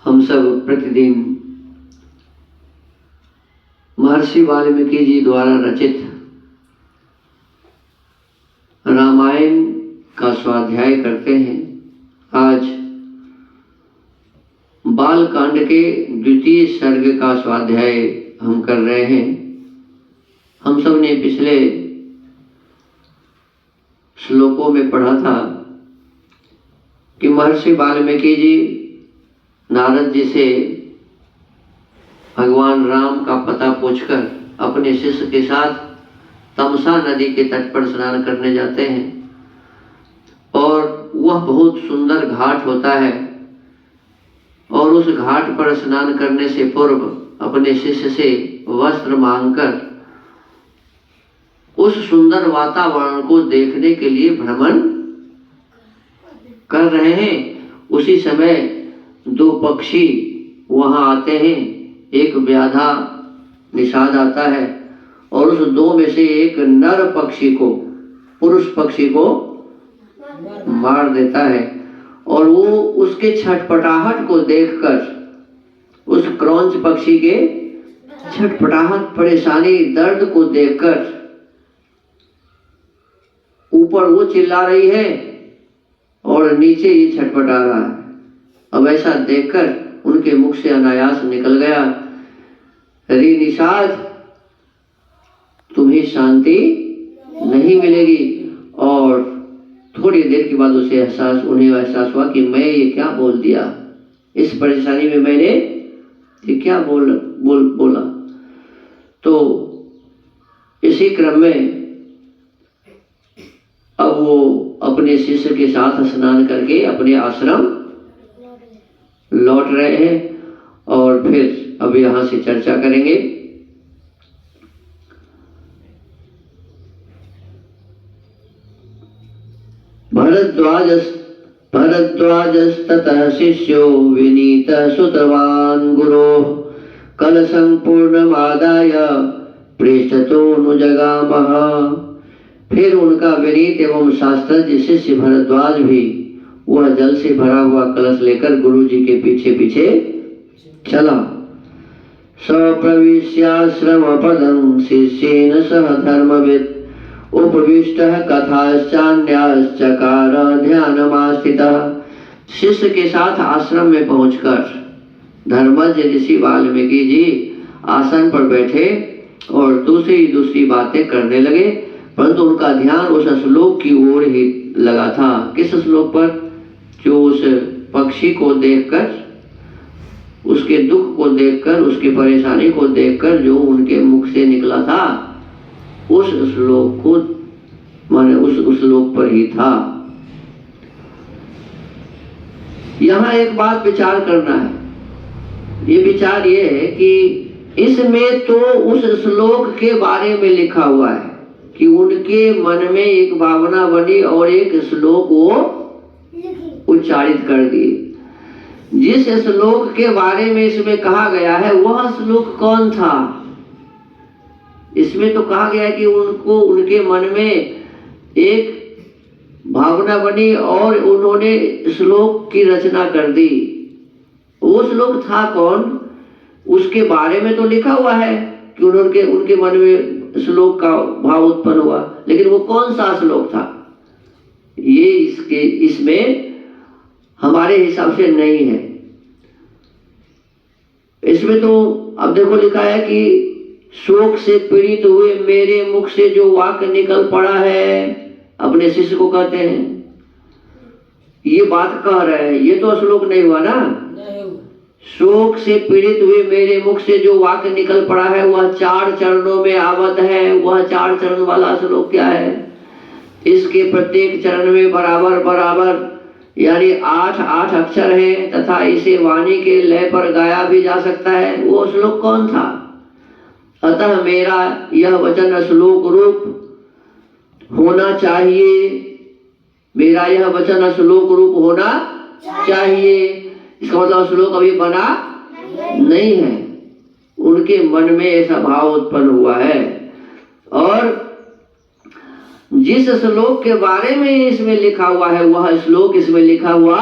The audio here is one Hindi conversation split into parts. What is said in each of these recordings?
हम सब प्रतिदिन महर्षि वाल्मीकि जी द्वारा रचित रामायण का स्वाध्याय करते हैं। आज बाल कांड के द्वितीय सर्ग का स्वाध्याय हम कर रहे हैं। हम सब ने पिछले श्लोकों में पढ़ा था कि महर्षि वाल्मीकि जी नारद जी से भगवान राम का पता पूछकर अपने शिष्य के साथ तमसा नदी के तट पर स्नान करने जाते हैं और वह बहुत सुंदर घाट होता है और उस घाट पर स्नान करने से पूर्व अपने शिष्य से वस्त्र मांगकर उस सुंदर वातावरण को देखने के लिए भ्रमण कर रहे हैं। उसी समय दो पक्षी वहां आते हैं। एक व्याधा निषाद आता है और उस दो में से एक नर पक्षी को, पुरुष पक्षी को मार देता है और वो उसके छटपटाहट को देखकर, उस क्रौंच पक्षी के छटपटाहट, परेशानी, दर्द को देखकर ऊपर वो चिल्ला रही है और नीचे ये छटपटा रहा है। अब ऐसा देखकर उनके मुख से अनायास निकल गया, रे निषाद, तुम्हें शांति नहीं मिलेगी। और थोड़ी देर के बाद उन्हें एहसास हुआ कि मैं ये क्या बोल दिया, इस परेशानी में मैंने ये क्या बोला। तो इसी क्रम में अब वो अपने शिष्य के साथ स्नान करके अपने आश्रम लौट रहे हैं और फिर अब यहाँ से चर्चा करेंगे। भरद्वाजस्ततः शिष्यो विनीतः सुतवान् गुरोः कलशं पूर्णमादाय पृष्ठतोऽनुजगामः। फिर उनका विनीत एवं शास्त्रज्ञ शिष्य भरद्वाज भी वह जल से भरा हुआ कलश लेकर गुरु जी के पीछे पीछे चला। सप्रविश्याश्रम पदं शिष्येन सह धर्मवित् उपविष्टः कथाश्चान्याश्चकार ध्यानमास्थितः। शिष्य के साथ आश्रम में पहुंचकर धर्मज्ञ ऋषि वाल्मीकि जी आसन पर बैठे और दूसरी बातें करने लगे, परंतु उनका ध्यान उस श्लोक की ओर ही लगा था। किस श्लोक पर? जो उस पक्षी को देखकर, उसके दुख को देखकर, उसकी परेशानी को देखकर जो उनके मुख से निकला था, उस श्लोक को, माने उस श्लोक पर ही था। यहाँ एक बात विचार करना है। ये विचार ये है कि इसमें तो उस श्लोक के बारे में लिखा हुआ है कि उनके मन में एक भावना बनी और एक श्लोक वो उच्चारित कर दिए। जिस श्लोक के बारे में इसमें कहा गया है वह श्लोक कौन था? इसमें तो कहा गया कि उनको, उनके मन में एक भावना बनी और उन्होंने श्लोक की रचना कर दी। वो श्लोक था कौन? उसके बारे में तो लिखा हुआ है कि उनके मन में श्लोक का भाव उत्पन्न हुआ, लेकिन वो कौन सा श्लोक था ये इसमें हमारे हिसाब से नहीं है। इसमें तो अब देखो लिखा है कि शोक से पीड़ित हुए मेरे मुख से जो वाक्य निकल पड़ा है, अपने शिष्य को कहते हैं, ये बात कह रहे हैं। ये तो श्लोक नहीं हुआ ना। शोक से पीड़ित हुए मेरे मुख से जो वाक्य निकल पड़ा है वह 4 चरणों में आबद्ध है। वह 4 चरण वाला श्लोक क्या है? इसके प्रत्येक चरण में बराबर यानी 8 अक्षर है तथा इसे वाणी के लय पर गाया भी जा सकता है। वो श्लोक कौन था? अतः मेरा यह वचन श्लोक रूप होना चाहिए। मेरा यह वचन श्लोक रूप होना चाहिए। इसका मतलब श्लोक अभी बना नहीं है। उनके मन में ऐसा भाव उत्पन्न हुआ है और जिस श्लोक के बारे में इसमें लिखा हुआ है वह श्लोक इसमें लिखा हुआ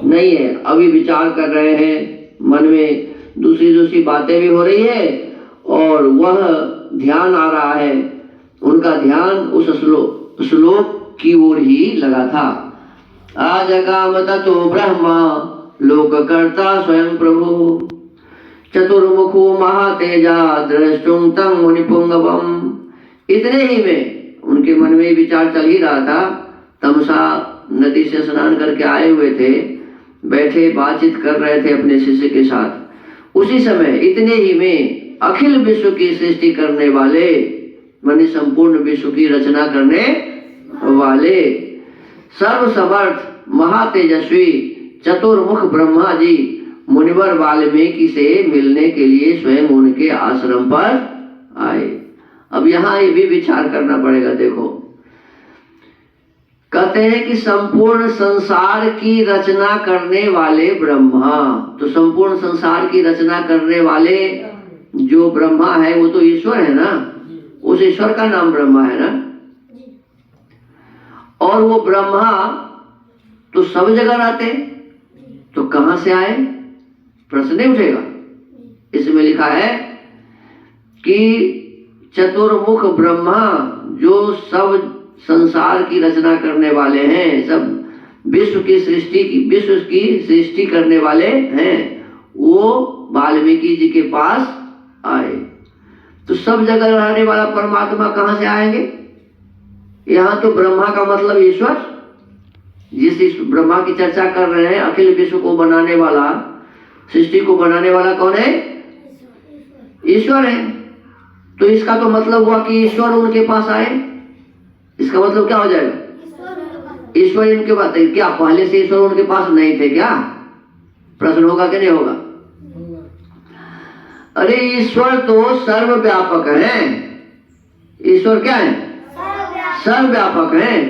नहीं है। अभी विचार कर रहे हैं, मन में दूसरी दूसरी बातें भी हो रही है और वह ध्यान आ रहा है, उनका ध्यान उस श्लोक की ओर ही लगा था। आजगाम ततो ब्रह्मा लोककर्ता स्वयं प्रभु चतुर्मुखो महातेजा द्रष्टुम तं मुनिपुंगवम। इतने ही में उनके मन में विचार चल ही रहा था। तमसा नदी से स्नान करके आए हुए थे, बैठे बातचीत कर रहे थे अपने शिष्य के साथ। उसी समय इतने ही में अखिल विश्व की सृष्टि करने वाले, माने संपूर्ण विश्व की रचना करने वाले, सर्वसमर्थ महातेजस्वी चतुर्मुख ब्रह्मा जी मुनिवर वाल्मीकि से मिलने के लिए स्वयं उनके आश्रम पर आए। अब यहाँ ये भी विचार करना पड़ेगा। देखो, कहते हैं कि संपूर्ण संसार की रचना करने वाले ब्रह्मा, तो संपूर्ण संसार की रचना करने वाले जो ब्रह्मा है वो तो ईश्वर है ना, उस ईश्वर का नाम ब्रह्मा है ना। और वो ब्रह्मा तो सब जगह रहते, तो कहां से आए, प्रश्न नहीं उठेगा। इसमें लिखा है कि चतुर्मुख ब्रह्मा जो सब संसार की रचना करने वाले हैं, सब विश्व की सृष्टि करने वाले हैं, वो वाल्मीकि जी के पास आए। तो सब जगह रहने वाला परमात्मा कहां से आएंगे? यहाँ तो ब्रह्मा का मतलब ईश्वर, जिस ब्रह्मा की चर्चा कर रहे हैं, अखिल विश्व को बनाने वाला, सृष्टि को बनाने वाला कौन है? ईश्वर है। तो इसका तो मतलब हुआ कि ईश्वर उनके पास आए। इसका मतलब क्या हो जाएगा? ईश्वर इनके पास, क्या पहले से ईश्वर उनके पास नहीं थे क्या? प्रश्न होगा कि नहीं होगा? अरे ईश्वर तो सर्वव्यापक है। ईश्वर क्या है? सर्वव्यापक है।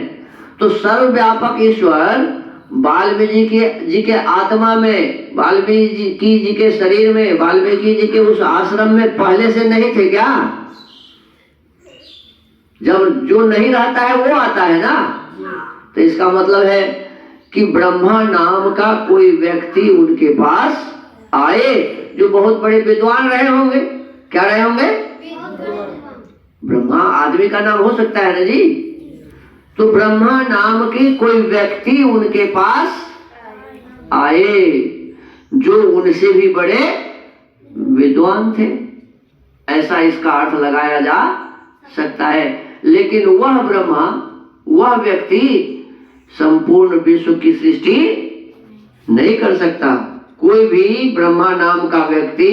तो सर्वव्यापक ईश्वर वाल्मीकि जी के आत्मा में, वाल्मीकि जी के शरीर में, वाल्मीकि जी के उस आश्रम में पहले से नहीं थे क्या? जब जो नहीं रहता है वो आता है ना। तो इसका मतलब है कि ब्रह्मा नाम का कोई व्यक्ति उनके पास आए, जो बहुत बड़े विद्वान रहे होंगे। क्या रहे होंगे? ब्रह्मा आदमी का नाम हो सकता है ना जी। तो ब्रह्मा नाम की कोई व्यक्ति उनके पास आए, जो उनसे भी बड़े विद्वान थे, ऐसा इसका अर्थ लगाया जा सकता है। लेकिन वह ब्रह्मा, वह व्यक्ति संपूर्ण विश्व की सृष्टि नहीं कर सकता। कोई भी ब्रह्मा नाम का व्यक्ति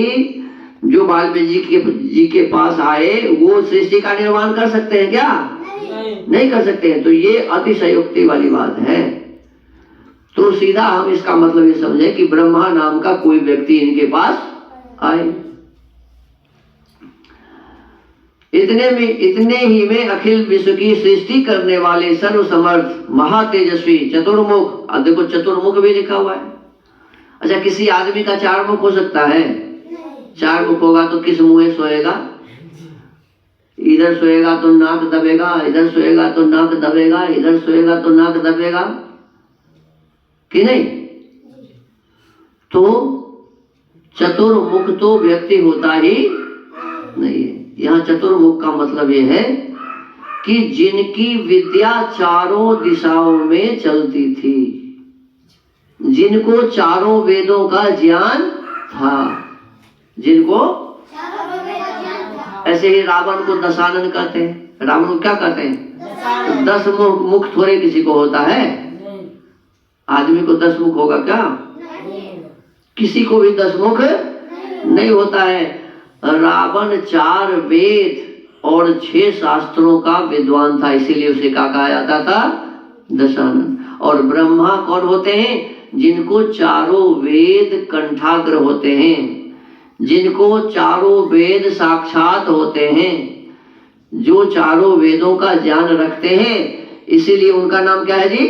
जो वाल्मीकि जी के पास आए, वो सृष्टि का निर्माण कर सकते हैं क्या? नहीं कर सकते हैं। तो ये अतिशयोक्ति वाली बात है। तो सीधा हम इसका मतलब ये समझे कि ब्रह्मा नाम का कोई व्यक्ति इनके पास आए। इतने ही में अखिल विश्व की सृष्टि करने वाले सर्वसमर्थ महातेजस्वी चतुर्मुख, अब देखो चतुर्मुख भी लिखा हुआ है। अच्छा, किसी आदमी का चार मुख हो सकता है? चार मुख होगा तो किस मुंह सोएगा? इधर सोएगा तो नाक दबेगा, इधर सोएगा तो नाक दबेगा, इधर सोएगा तो नाक दबेगा कि नहीं? तो चतुर्मुख तो व्यक्ति होता ही नहीं है। यहाँ चतुर्मुख का मतलब ये है कि जिनकी विद्या चारों दिशाओं में चलती थी, जिनको चारों वेदों का ज्ञान था, जिनको, ऐसे ही रावण को दशानन कहते हैं। रावण को क्या कहते हैं? तो 10 मुख थोड़े किसी को होता है? आदमी को 10 मुख होगा क्या? किसी को भी 10 मुख नहीं होता है। रावण 4 वेद और 6 शास्त्रों का विद्वान था, इसीलिए उसे क्या कहा जाता था? दशानन। और ब्रह्मा कौन होते हैं? जिनको चारों वेद कंठाग्र होते हैं, जिनको चारों वेद साक्षात होते हैं, जो चारों वेदों का ज्ञान रखते हैं, इसीलिए उनका नाम क्या है जी?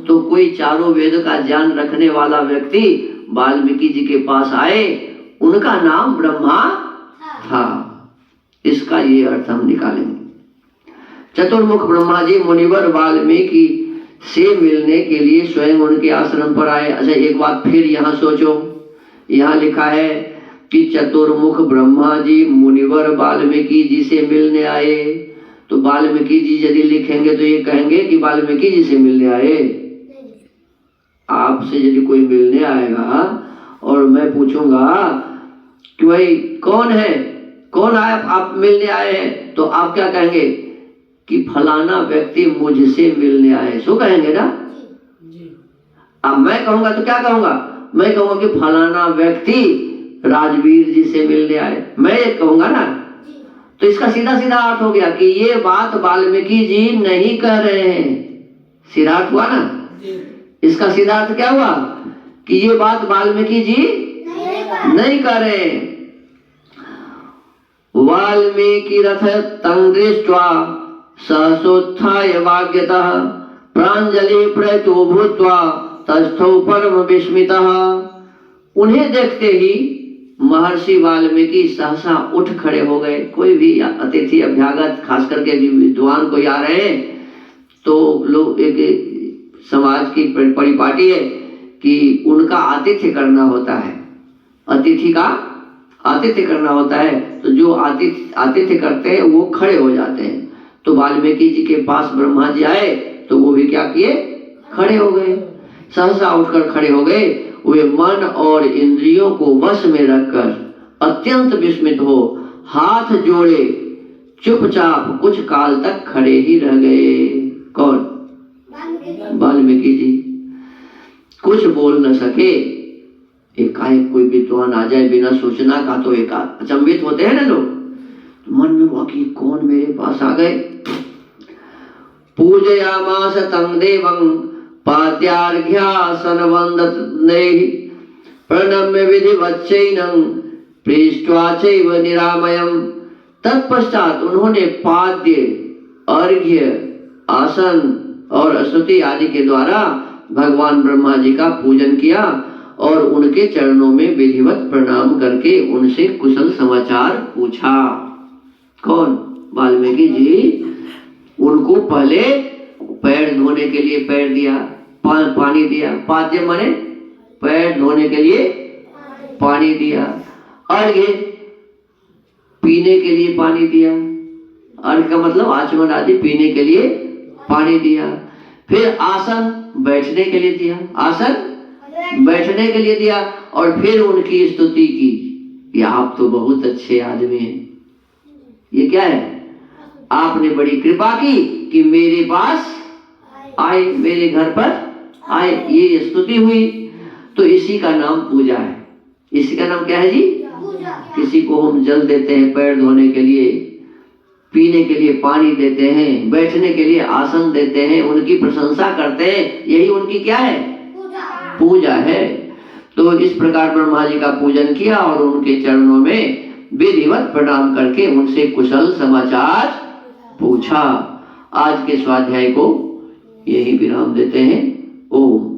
तो कोई चारों वेद का ज्ञान रखने वाला व्यक्ति वाल्मीकि जी के पास आए, उनका नाम ब्रह्मा था। इसका ये अर्थ हम निकालेंगे। चतुर्मुख ब्रह्मा जी मुनिवर वाल्मीकि से मिलने के लिए स्वयं उनके आश्रम पर आए। अच्छा, एक बात फिर यहाँ सोचो, यहाँ लिखा है कि चतुर्मुख ब्रह्मा जी मुनिवर वाल्मीकि जी से मिलने आए। तो वाल्मीकि जी यदि लिखेंगे तो ये कहेंगे कि वाल्मीकि जी से मिलने आए। आपसे यदि कोई मिलने आएगा और मैं पूछूंगा कि भाई कौन है, कौन आया, आप मिलने आए हैं, तो आप क्या कहेंगे कि फलाना व्यक्ति मुझसे मिलने आए, सो कहेंगे ना। अब मैं कहूंगा तो क्या कहूंगा, मैं कहूंगा कि फलाना व्यक्ति राजवीर जी से मिलने आए, मैं ये कहूंगा ना। तो इसका सीधा सीधा अर्थ हो गया कि ये बात वाल्मीकि जी नहीं कह रहे हैं। सीधा अर्थ हुआ ना। इसका सीधा अर्थ क्या हुआ कि ये बात वाल्मीकि जी नहीं कह रहे हैं। वाल्मीकि रथ तं दृष्ट्वा सहसोत्थाय वाग्यतः प्राञ्जलि प्रयतो भूत्वा तस्थौ परम विस्मितः। उन्हें देखते ही महर्षि वाल्मीकि सहसा उठ खड़े हो गए। कोई भी अतिथि अभ्यागत, खास करके विद्वान कोई आ रहे हैं तो लोग, एक समाज की परिपाटी है कि उनका आतिथ्य करना होता है, अतिथि का आतिथ्य करना होता है। तो जो आतिथ्य करते हैं वो खड़े हो जाते हैं। तो वाल्मीकि जी के पास ब्रह्मा जी आए तो वो भी क्या किए, खड़े हो गए। सहसा उठकर खड़े हो गए। वे मन और इंद्रियों को वश में रखकर अत्यंत विस्मित हो हाथ जोड़े चुपचाप कुछ काल तक खड़े ही रह गए। कौन? वाल्मीकि जी। कुछ बोल न सके। एकाएक कोई विद्वान आ जाए बिना सूचना का तो एक अचंभित होते हैं ना लोग। तो मन में हुआ कि कौन मेरे पास आ गए। पूजयामास तं देवं पाद्यार्घ्यासन वंदनेहि प्रणम्य विधिवच्चैनं पृष्ट्वा चैव निरामयम्। तत्पश्चात उन्होंने पाद्य, अर्घ्य, आसन और स्तुति आदि के द्वारा भगवान ब्रह्मा जी का पूजन किया और उनके चरणों में विधिवत प्रणाम करके उनसे कुशल समाचार पूछा। कौन? वाल्मीकि जी। उनको पहले पैर धोने के लिए पैर दिया, पानी दिया। पाद्य माने पैर धोने के लिए पानी दिया। अर्घ्य पीने के लिए पानी दिया। अर्घ्य का मतलब आचमन आदि पीने के लिए पानी दिया। फिर आसन बैठने के लिए दिया, आसन बैठने के लिए दिया। और फिर उनकी स्तुति की, ये आप तो बहुत अच्छे आदमी हैं। ये क्या है? आपने बड़ी कृपा की कि मेरे पास आए, मेरे घर पर आए, ये स्तुति हुई। तो इसी का नाम पूजा है। इसी का नाम क्या है जी? किसी को हम जल देते हैं पैर धोने के लिए, पीने के लिए पानी देते हैं, बैठने के लिए आसन देते हैं, उनकी प्रशंसा करते हैं, यही उनकी क्या है? पूजा है। तो इस प्रकार ब्रह्मा जी का पूजन किया और उनके चरणों में विधिवत प्रणाम करके उनसे कुशल समाचार पूछा। आज के स्वाध्याय को यही विराम देते हैं। ओम